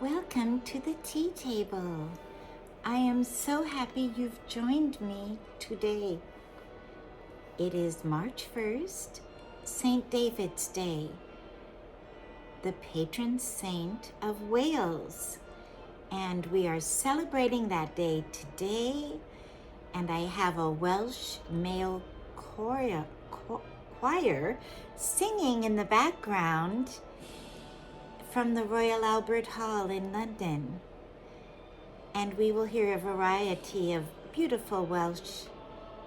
Welcome to the tea table. I am so happy you've joined me today. It is March 1st, St. David's Day, the patron saint of Wales. And we are celebrating that day today. And I have a Welsh male choir singing in the background from the Royal Albert Hall in London. And we will hear a variety of beautiful Welsh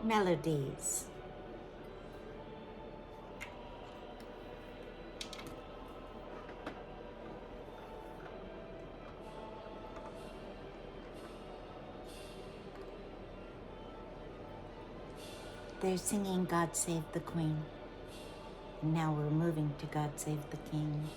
melodies. They're singing God Save the Queen. And now we're moving to God Save the King.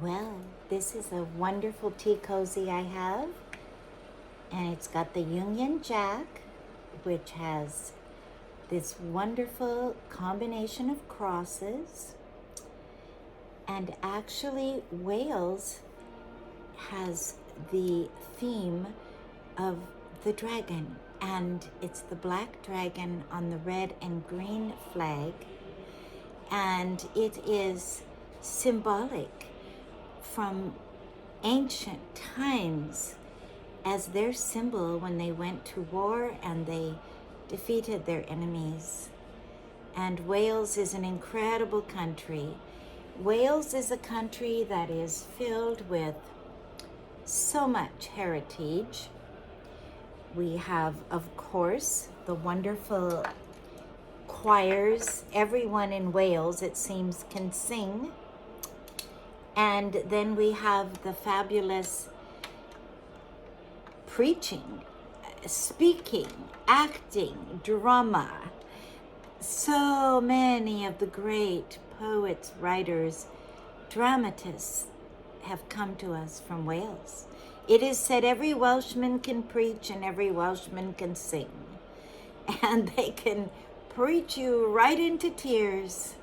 Well, this is a wonderful tea cozy I have, and it's got the Union Jack, which has this wonderful combination of crosses, and actually Wales has the theme of the dragon, and it's the black dragon on the red and green flag, and it is symbolic from ancient times as their symbol when they went to war and they defeated their enemies. And Wales is an incredible country. Wales is a country that is filled with so much heritage. We have, of course, the wonderful choirs. Everyone in Wales, it seems, can sing. And then we have the fabulous preaching, speaking, acting, drama. So many of the great poets, writers, dramatists have come to us from Wales. It is said every Welshman can preach and every Welshman can sing. And they can preach you right into tears.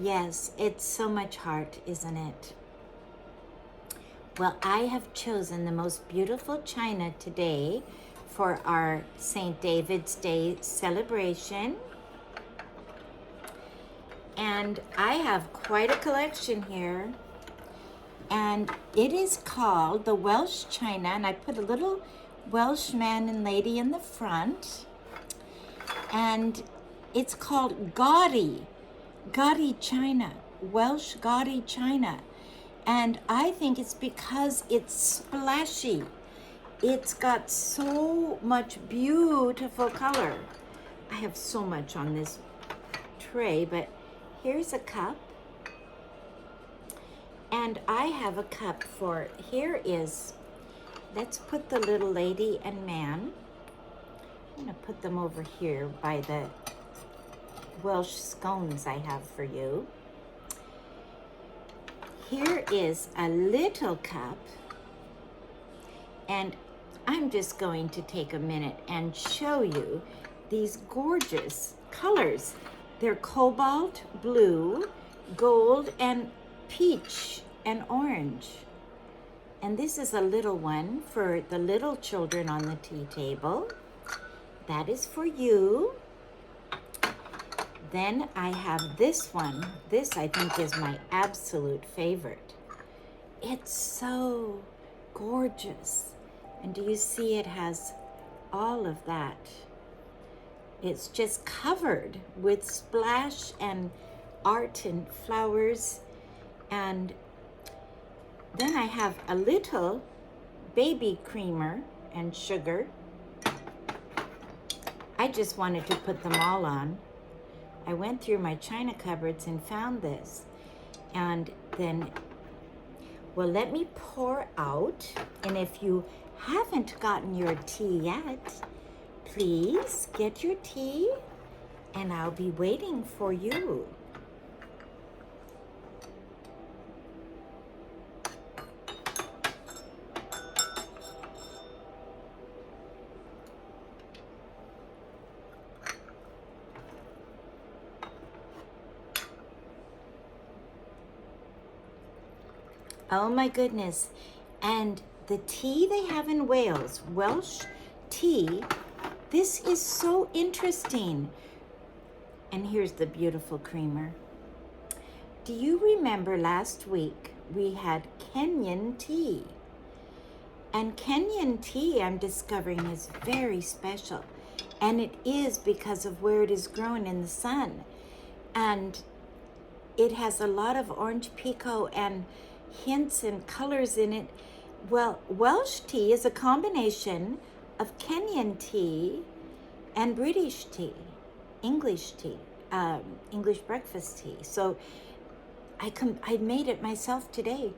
Yes, it's so much heart, isn't it? Well, I have chosen the most beautiful china today for our St. David's Day celebration. And I have quite a collection here. And it is called the Welsh China, and I put a little Welsh man and lady in the front. And it's called gaudy china, Welsh gaudy china. And I think it's because it's splashy. It's got so much beautiful color. I have so much on this tray, but here's a cup. And I have a cup for, here is, let's put the little lady and man. I'm gonna put them over here by the Welsh scones I have for you. Here is a little cup, and I'm just going to take a minute and show you these gorgeous colors. They're cobalt blue, gold, and peach and orange. And this is a little one for the little children on the tea table. That is for you. Then I have this one. This, I think, is my absolute favorite. It's so gorgeous. And do you see it has all of that? It's just covered with splash and art and flowers. And then I have a little baby creamer and sugar. I just wanted to put them all on. I went through my china cupboards and found this. And then, well, let me pour out. And if you haven't gotten your tea yet, please get your tea and I'll be waiting for you. Oh my goodness. And the tea they have in Wales, Welsh tea, this is so interesting. And here's the beautiful creamer. Do you remember last week we had Kenyan tea? And Kenyan tea, I'm discovering, is very special. And it is because of where it is grown in the sun. And it has a lot of orange pekoe and hints and colors in it. Well, Welsh tea is a combination of Kenyan tea and British tea, English tea, English breakfast tea. So I made it myself today.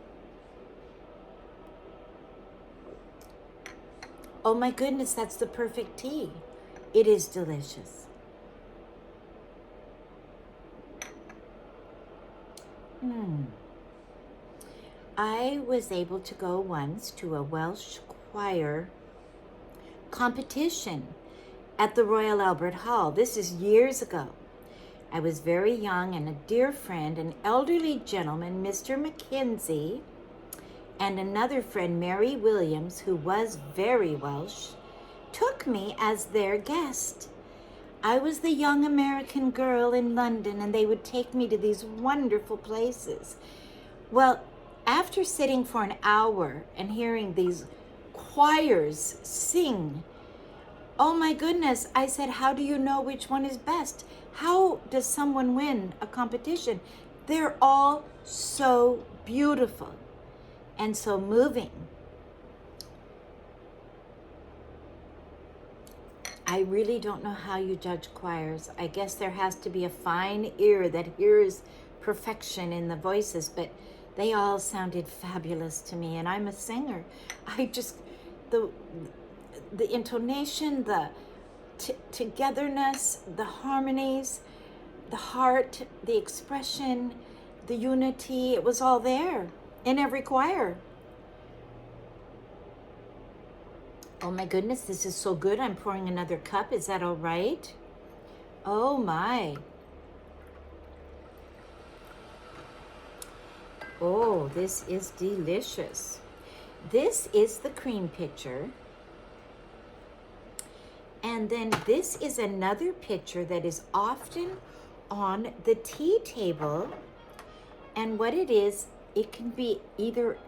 Oh my goodness, that's the perfect tea. It is delicious. I was able to go once to a Welsh choir competition at the Royal Albert Hall. This is years ago. I was very young, and a dear friend, an elderly gentleman, Mr. Mackenzie, and another friend, Mary Williams, who was very Welsh, took me as their guest. I was the young American girl in London, and they would take me to these wonderful places. Well, after sitting for an hour and hearing these choirs sing, oh my goodness, I said, how do you know which one is best? How does someone win a competition? They're all so beautiful and so moving. I really don't know how you judge choirs. I guess there has to be a fine ear that hears perfection in the voices, but they all sounded fabulous to me, and I'm a singer. The intonation, the togetherness, the harmonies, the heart, the expression, the unity, it was all there in every choir. Oh my goodness, this is so good. I'm pouring another cup. Is that all right? Oh my. Oh, this is delicious. This is the cream pitcher. And then this is another pitcher that is often on the tea table. And what it is, it can be either,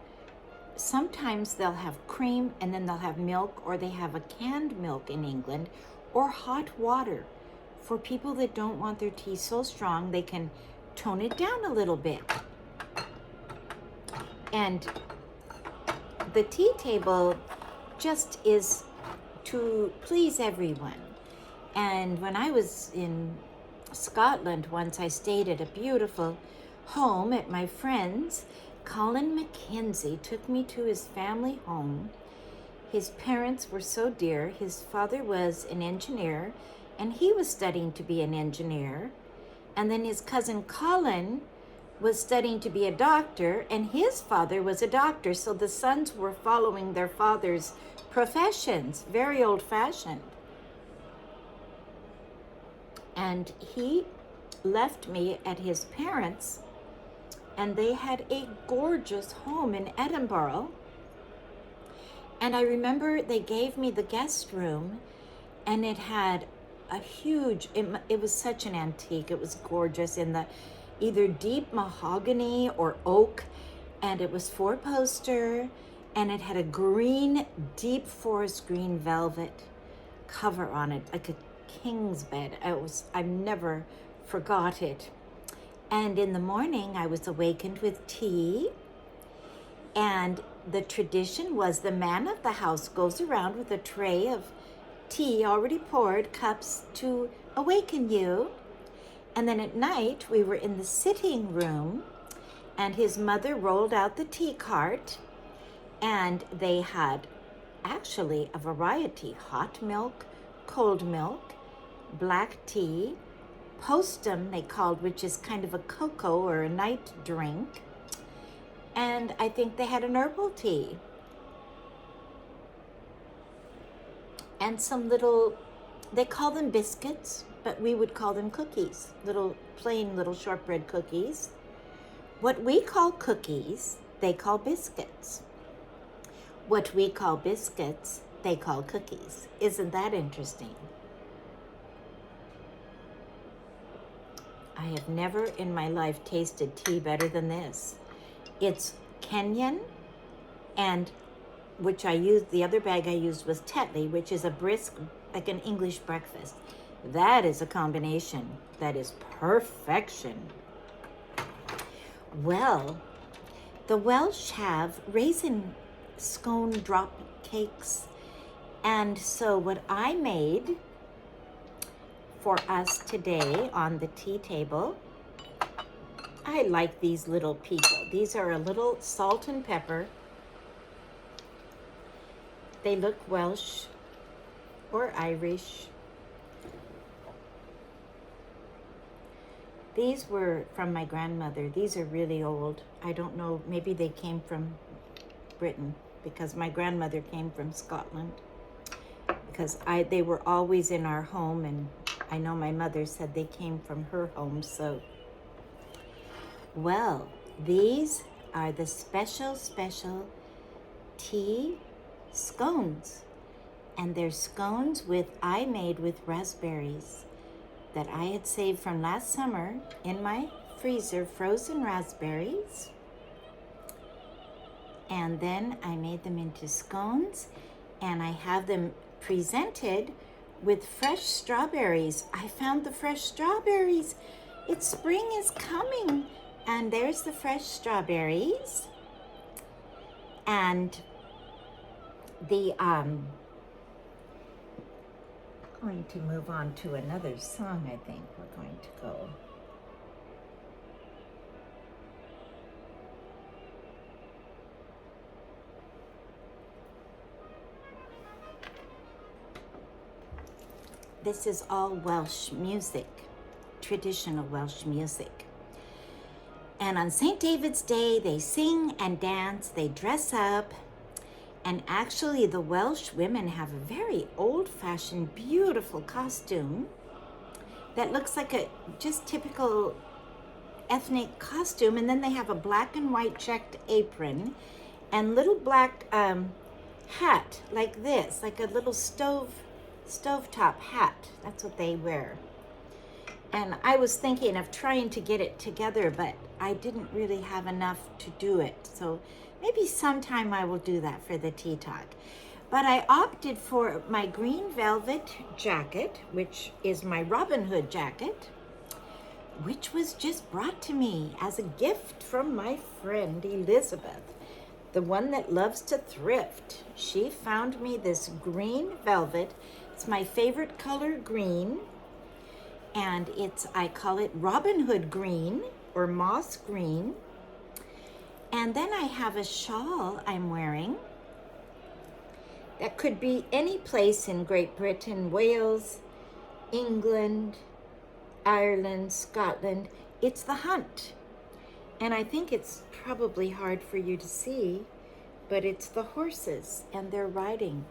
sometimes they'll have cream and then they'll have milk, or they have a canned milk in England, or hot water. For people that don't want their tea so strong, they can tone it down a little bit. And the tea table just is to please everyone. And when I was in Scotland once, I stayed at a beautiful home at my friend's. Colin Mackenzie took me to his family home. His parents were so dear. His father was an engineer, and he was studying to be an engineer. And then his cousin Colin was studying to be a doctor, and his father was a doctor. So the sons were following their father's professions, very old-fashioned. And he left me at his parents', and they had a gorgeous home in Edinburgh. And I remember they gave me the guest room, and it had a huge, it was such an antique. It was gorgeous in the either deep mahogany or oak, and it was 4-poster, and it had a green, deep forest green velvet cover on it, like a king's bed. I never forgot it. And in the morning, I was awakened with tea. And the tradition was the man of the house goes around with a tray of tea already poured, cups to awaken you. And then at night, we were in the sitting room, and his mother rolled out the tea cart, and they had actually a variety: hot milk, cold milk, black tea, postum, they called, which is kind of a cocoa or a night drink. And I think they had an herbal tea. And some little, they call them biscuits, but we would call them cookies, plain little shortbread cookies. What we call cookies, they call biscuits. What we call biscuits, they call cookies. Isn't that interesting? I have never in my life tasted tea better than this. It's Kenyan, and which I used, the other bag I used was Tetley, which is a brisk, like an English breakfast. That is a combination that is perfection. Well, the Welsh have raisin scone drop cakes. And so what I made for us today on the tea table, I like these little people. These are a little salt and pepper. They look Welsh or Irish. These were from my grandmother. These are really old. I don't know, maybe they came from Britain because my grandmother came from Scotland. Because they were always in our home, and I know my mother said they came from her home, so. Well, these are the special tea scones. And they're scones I made with raspberries that I had saved from last summer in my freezer, frozen raspberries. And then I made them into scones, and I have them presented with fresh strawberries. I found the fresh strawberries. It's spring is coming, and there's the fresh strawberries. And the going to move on to another song. I think we're going to go. This is all Welsh music, traditional Welsh music. And on St. David's Day, they sing and dance, they dress up. And actually, the Welsh women have a very old-fashioned, beautiful costume that looks like a just typical ethnic costume. And then they have a black and white checked apron and little black hat like this, like a little stovetop hat. That's what they wear. And I was thinking of trying to get it together, but I didn't really have enough to do it. So maybe sometime I will do that for the tea talk. But I opted for my green velvet jacket, which is my Robin Hood jacket, which was just brought to me as a gift from my friend Elizabeth, the one that loves to thrift. She found me this green velvet. It's my favorite color, green. And I call it Robin Hood green or moss green. And then I have a shawl I'm wearing that could be any place in Great Britain, Wales, England, Ireland, Scotland. It's the Hunt. And I think it's probably hard for you to see, but it's the horses and they're riding.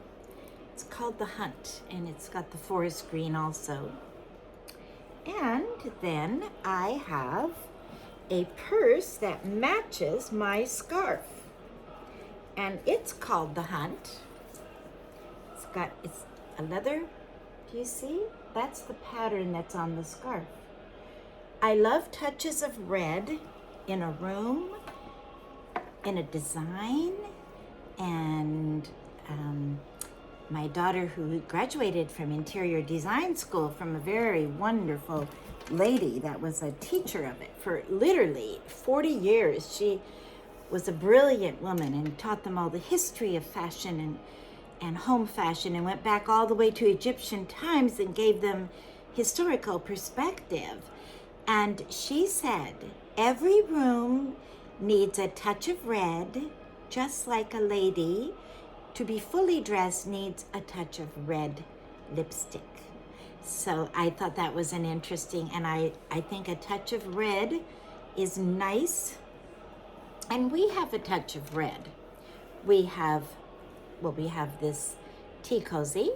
It's called the Hunt, and it's got the forest green also. And then I have a purse that matches my scarf. And it's called the Hunt. It's a leather, do you see? That's the pattern that's on the scarf. I love touches of red in a room, in a design, and my daughter, who graduated from interior design school from a very wonderful lady that was a teacher of it for literally 40 years. She was a brilliant woman and taught them all the history of fashion and home fashion, and went back all the way to Egyptian times and gave them historical perspective. And she said, every room needs a touch of red, just like a lady to be fully dressed needs a touch of red lipstick. So I thought that was an interesting, and I think a touch of red is nice. And we have a touch of red. We have this tea cozy.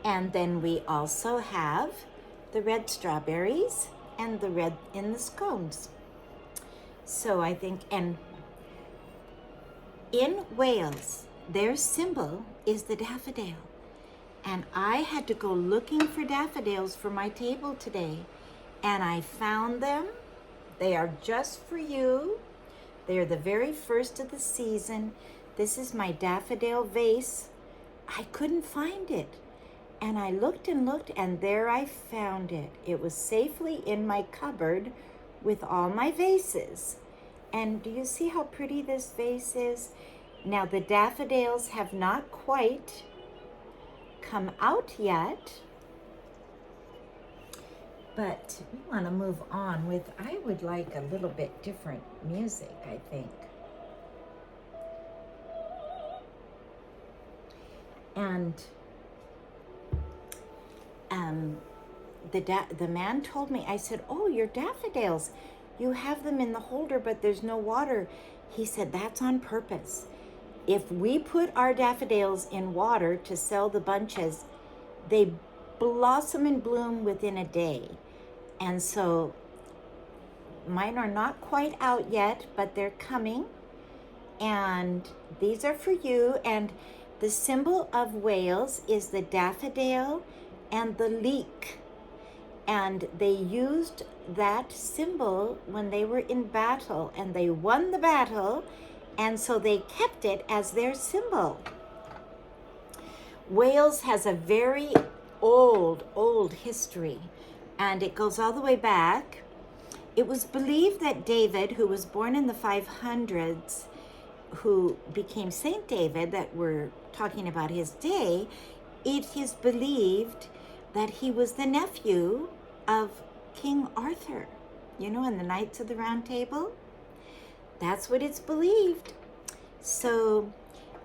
And then we also have the red strawberries and the red in the scones. So I think, and In Wales, their symbol is the daffodil. And I had to go looking for daffodils for my table today. And I found them. They are just for you. They are the very first of the season. This is my daffodil vase. I couldn't find it. And I looked and looked, and there I found it. It was safely in my cupboard with all my vases. And do you see how pretty this vase is? Now, the daffodils have not quite come out yet, but we want to move on with, I would like a little bit different music, I think. And the man told me, I said, oh, your daffodils, you have them in the holder, but there's no water. He said, that's on purpose. If we put our daffodils in water to sell the bunches, they blossom and bloom within a day. And so mine are not quite out yet, but they're coming. And these are for you. And the symbol of Wales is the daffodil and the leek. And they used that symbol when they were in battle, and they won the battle, and so they kept it as their symbol. Wales has a very old history, and it goes all the way back. It was believed that David, who was born in the 500s, who became Saint David, that we're talking about his day, it is believed that he was the nephew of King Arthur, you know, in the Knights of the Round Table. That's what it's believed. So,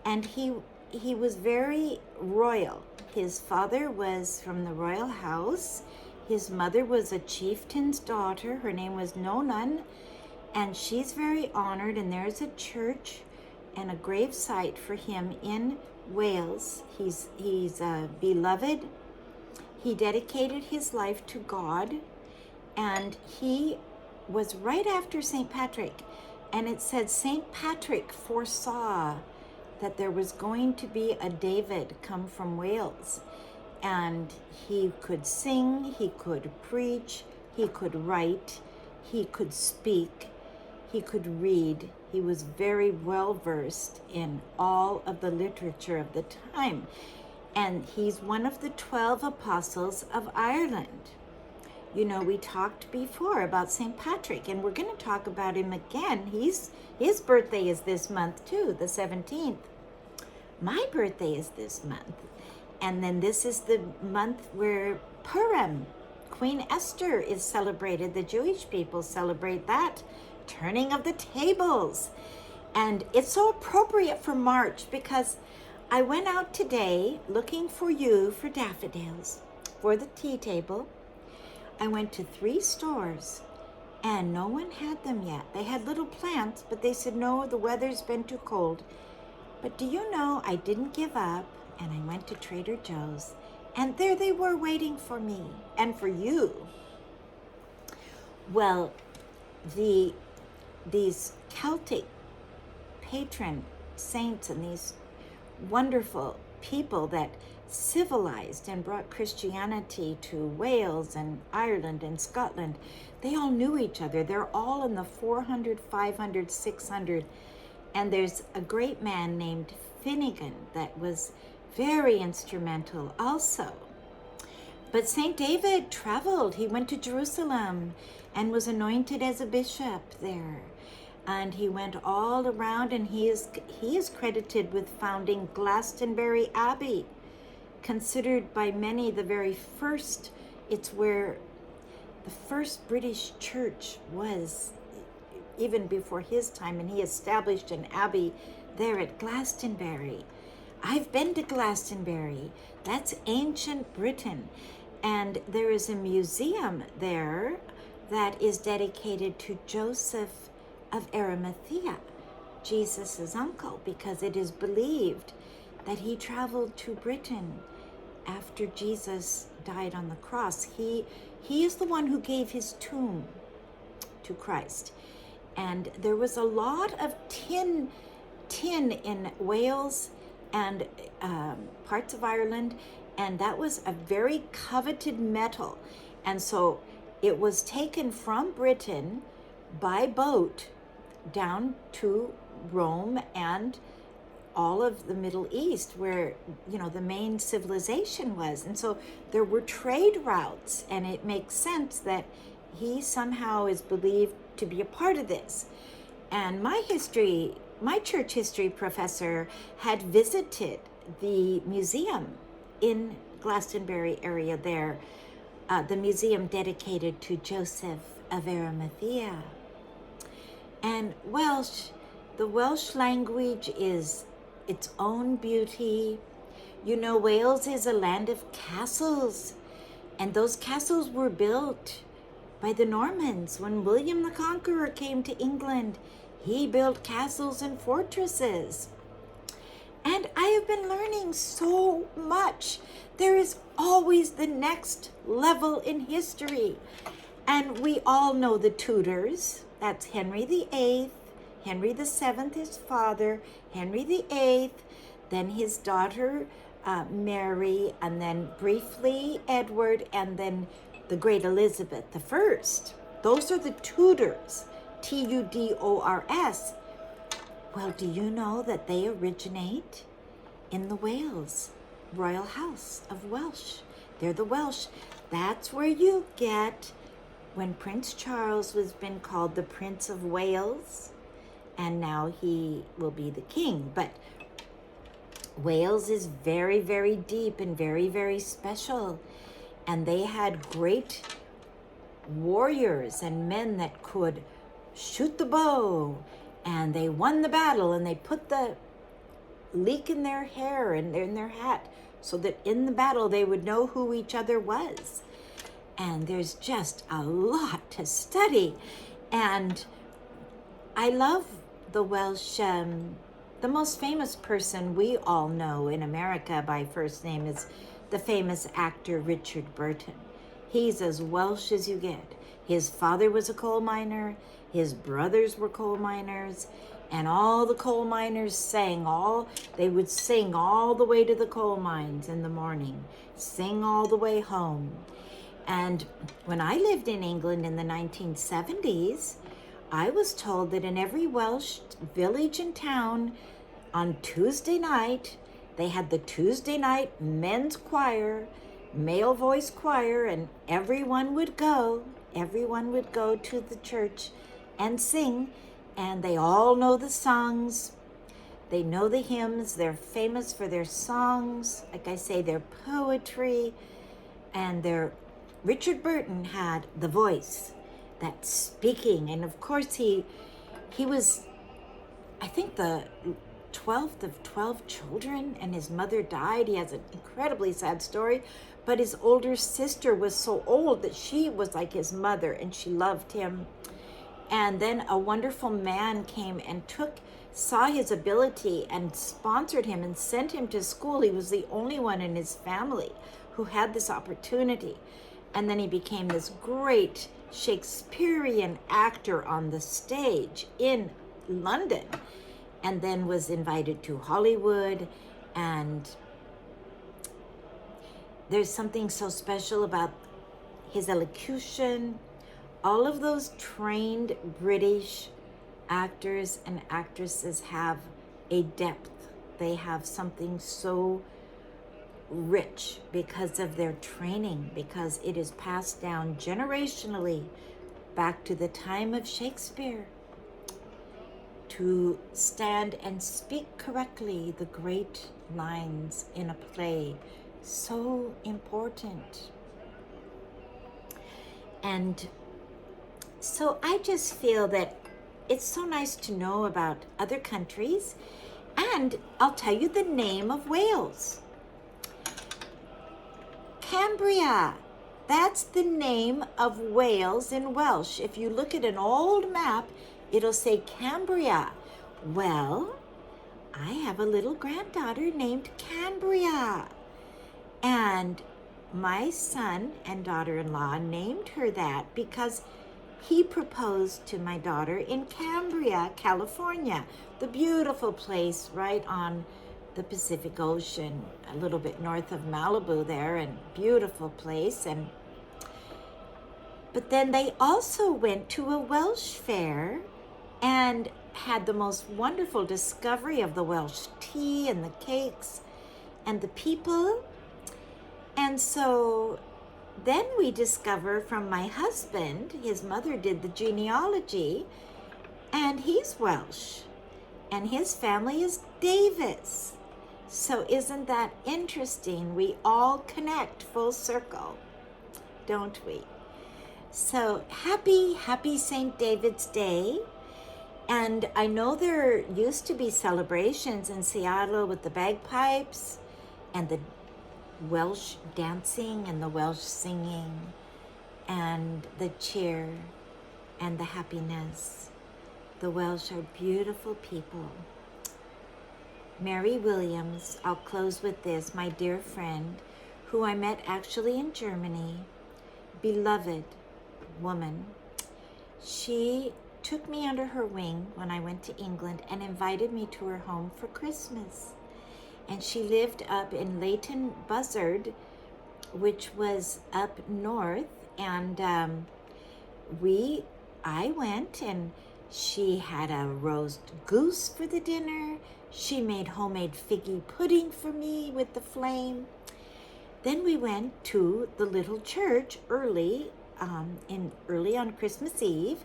and he was very royal. His father was from the royal house. His mother was a chieftain's daughter. Her name was Nonan, and she's very honored, and there's a church and a grave site for him in Wales. He's beloved. He dedicated his life to God, and he was right after St. Patrick. And it said St. Patrick foresaw that there was going to be a David come from Wales. And he could sing, he could preach, he could write, he could speak, he could read. He was very well versed in all of the literature of the time. And he's one of the 12 apostles of Ireland. You know, we talked before about St. Patrick, and we're going to talk about him again. His birthday is this month too, the 17th. My birthday is this month. And then this is the month where Purim, Queen Esther, is celebrated. The Jewish people celebrate that, turning of the tables. And it's so appropriate for March, because I went out today looking for you for daffodils for the tea table. I went to 3 stores and no one had them yet. They had little plants, but they said, no, the weather's been too cold. But do you know, I didn't give up, and I went to Trader Joe's, and there they were waiting for me and for you. Well, these Celtic patron saints and these wonderful people that civilized and brought Christianity to Wales and Ireland and Scotland, they all knew each other. They're all in the 400, 500, 600. And there's a great man named Finnegan that was very instrumental also. But St. David traveled. He went to Jerusalem and was anointed as a bishop there. And he went all around, and he is credited with founding Glastonbury Abbey, considered by many the very first. It's where the first British church was, even before his time, and he established an abbey there at Glastonbury. I've been to Glastonbury. That's ancient Britain. And there is a museum there that is dedicated to Joseph of Arimathea, Jesus's uncle, because it is believed that he traveled to Britain after Jesus died on the cross. He is the one who gave his tomb to Christ. And there was a lot of tin tin in Wales and parts of Ireland, and that was a very coveted metal. And so it was taken from Britain by boat down to Rome and all of the Middle East, where, you know, the main civilization was. And so there were trade routes, and it makes sense that he somehow is believed to be a part of this. And my church history professor had visited the museum in Glastonbury area there, the museum dedicated to Joseph of Arimathea. And the Welsh language is its own beauty. You know, Wales is a land of castles, and those castles were built by the Normans. When William the Conqueror came to England, he built castles and fortresses. And I have been learning so much. There is always the next level in history. And we all know the Tudors. That's Henry VIII, Henry VII, his father, Henry VIII, then his daughter Mary, and then briefly Edward, and then the great Elizabeth I. Those are the Tudors, Tudors. Well, do you know that they originate in the Wales Royal House of Welsh? They're the Welsh. That's where you get when Prince Charles was been called the Prince of Wales, and now he will be the king. But Wales is very, very deep and very, very special. And they had great warriors and men that could shoot the bow, and they won the battle, and they put the leek in their hair and in their hat so that in the battle they would know who each other was. And there's just a lot to study. And I love the Welsh. The most famous person we all know in America by first name is the famous actor Richard Burton. He's as Welsh as you get. His father was a coal miner, his brothers were coal miners, and all the coal miners they would sing all the way to the coal mines in the morning, sing all the way home. And when I lived in England in the 1970s, I was told that in every Welsh village and town on Tuesday night, they had the Tuesday night men's choir, male voice choir, and everyone would go to the church and sing, and they all know the songs. They know the hymns. They're famous for their songs, like I say, their poetry, and Richard Burton had the voice, that speaking, and of course he was, I think, the 12th of 12 children, and his mother died. He has an incredibly sad story, but his older sister was so old that she was like his mother, and she loved him. And then a wonderful man came and saw his ability and sponsored him and sent him to school. He was the only one in his family who had this opportunity. And then he became this great Shakespearean actor on the stage in London, and then was invited to Hollywood. And there's something so special about his elocution. All of those trained British actors and actresses have a depth. They have something so rich because of their training, because it is passed down generationally back to the time of Shakespeare. To stand and speak correctly the great lines in a play, so important. And so I just feel that it's so nice to know about other countries. And I'll tell you the name of Wales. Cambria. That's the name of Wales in Welsh. If you look at an old map, it'll say Cambria. Well, I have a little granddaughter named Cambria. And my son and daughter-in-law named her that because he proposed to my daughter in Cambria, California, the beautiful place right on the Pacific Ocean, a little bit north of Malibu there, and beautiful place. But then they also went to a Welsh fair and had the most wonderful discovery of the Welsh tea and the cakes and the people. And so then we discover from my husband, his mother did the genealogy, and he's Welsh, and his family is Davis. So isn't that interesting? We all connect full circle, don't we? So happy St. David's Day. And I know there used to be celebrations in Seattle with the bagpipes and the Welsh dancing and the Welsh singing and the cheer and the happiness. The Welsh are beautiful people. Mary Williams, I'll close with this, my dear friend, who I met actually in Germany, beloved woman. She took me under her wing when I went to England and invited me to her home for Christmas. And she lived up in Leighton Buzzard, which was up north. And I went, and she had a roast goose for the dinner. She made homemade figgy pudding for me with the flame. Then we went to the little church early on Christmas Eve,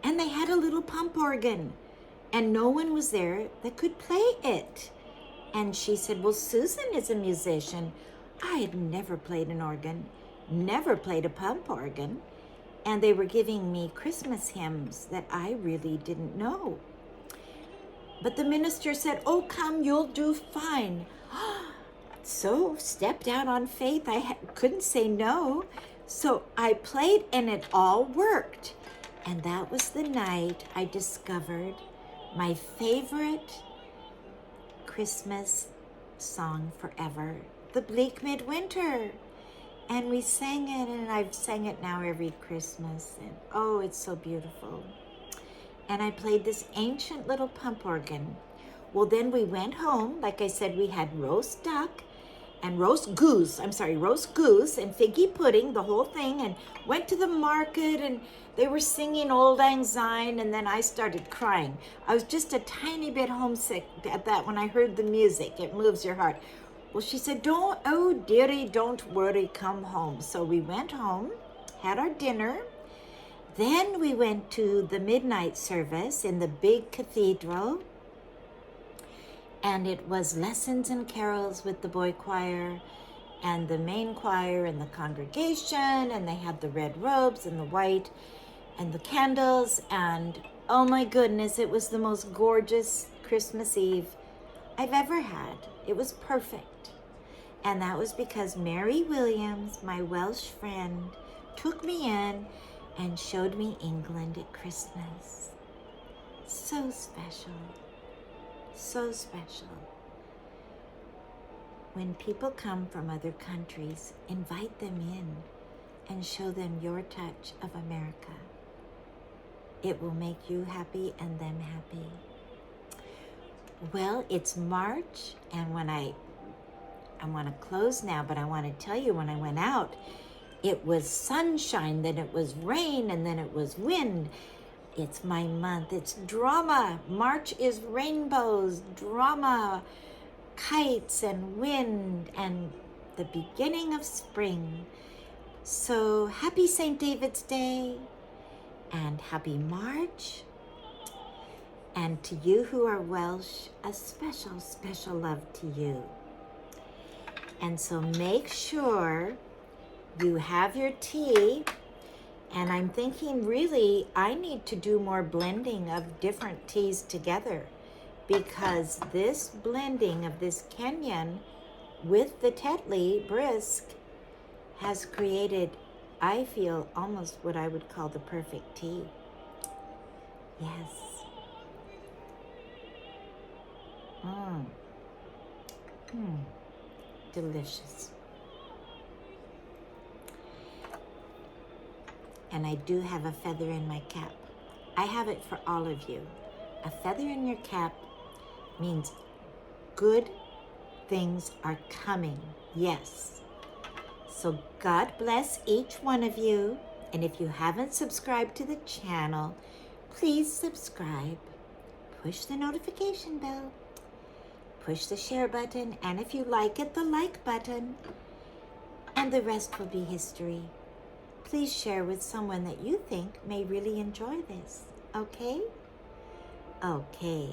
and they had a little pump organ, and no one was there that could play it. And she said, well, Susan is a musician. I had never played an organ, never played a pump organ, and they were giving me Christmas hymns that I really didn't know. But the minister said, oh, come, you'll do fine. So stepped out on faith. I couldn't say no. So I played, and it all worked. And that was the night I discovered my favorite Christmas song forever, The Bleak Midwinter. And we sang it, and I've sang it now every Christmas. And oh, it's so beautiful. And I played this ancient little pump organ. Well, then we went home. Like I said, we had roast duck and roast goose and figgy pudding, the whole thing, and went to the market, and they were singing Old Lang Syne, and then I started crying. I was just a tiny bit homesick at that when I heard the music. It moves your heart. Well, she said, oh dearie, don't worry, come home. So we went home, had our dinner. Then we went to the midnight service in the big cathedral, and it was lessons and carols with the boy choir and the main choir and the congregation, and they had the red robes and the white and the candles, and oh my goodness, it was the most gorgeous Christmas Eve I've ever had. It was perfect. And that was because Mary Williams, my Welsh friend, took me in and showed me England at Christmas. So special. So special. When people come from other countries, invite them in and show them your touch of America. It will make you happy and them happy. Well, it's March, and when I want to close now, but I want to tell you, when I went out, it was sunshine, then it was rain, and then it was wind. It's my month. It's drama. March is rainbows, drama, kites, and wind, and the beginning of spring. So happy St. David's Day, and happy March. And to you who are Welsh, a special, special love to you. And so make sure you have your tea. And I'm thinking, really, I need to do more blending of different teas together, because this blending of this Kenyan with the Tetley Brisk has created, I feel, almost what I would call the perfect tea. Yes. Delicious. And I do have a feather in my cap. I have it for all of you. A feather in your cap means good things are coming. Yes. So God bless each one of you. And if you haven't subscribed to the channel, please subscribe. Push the notification bell. Push the share button. And if you like it, the like button. And the rest will be history. Please share with someone that you think may really enjoy this. Okay? Okay.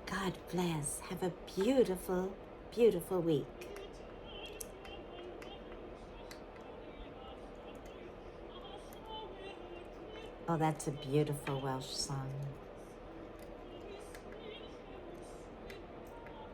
God bless. Have a beautiful, beautiful week. Oh, that's a beautiful Welsh song.